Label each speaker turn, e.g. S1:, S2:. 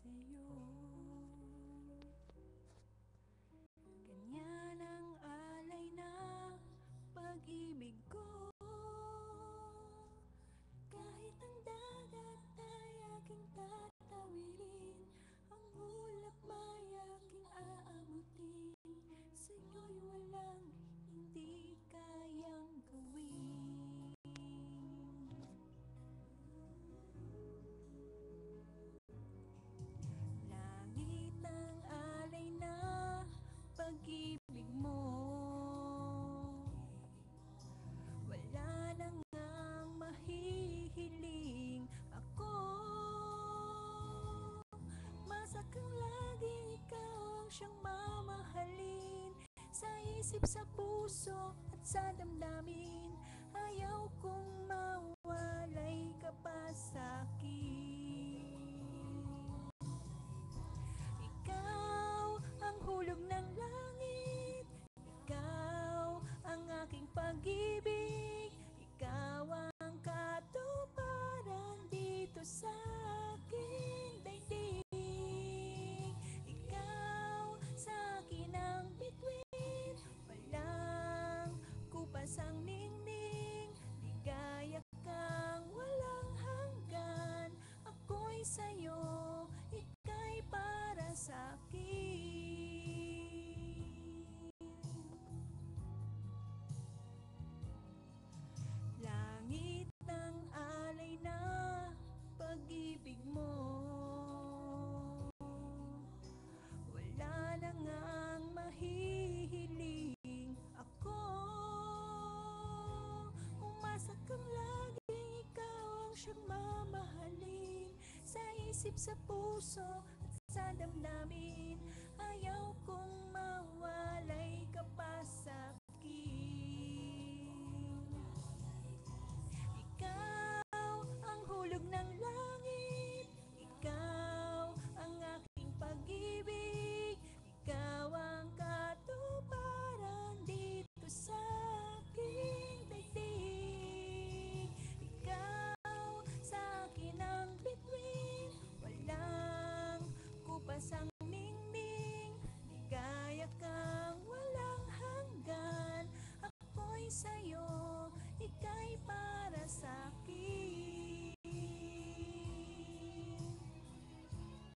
S1: sa'yo. Ganyan ang alay na pag-ibig ko. Kahit ang dagat ay aking tatawirin, ang ulap may aking aabutin, sa'yo'y walang hindi kayang gawin. Langit ang alay na pag-ibig mo, wala na ngang mahihiling ako. Masakang lagi ikaw ang siyang mamahalin, sa isip, sa puso at sa damdamin. Ayaw kong mawalay ka pa sa'kin. Ikaw ang hulog ng langit, ikaw ang aking pag-ibig, ikaw ang katuparan dito sa aking daigdig. Ikaw sa akin ang bituin, walang kupas ang ningning, ligaya kang walang hanggan. Ako'y sa'yo, ika'y para sa'kin. Langit ng alay na pag-ibig mo, wala na ngang mahihiling ako. Umasa kang laging ikaw ang siyang mamahalin, sa isip, sa puso at sa damdamin. Ayaw ko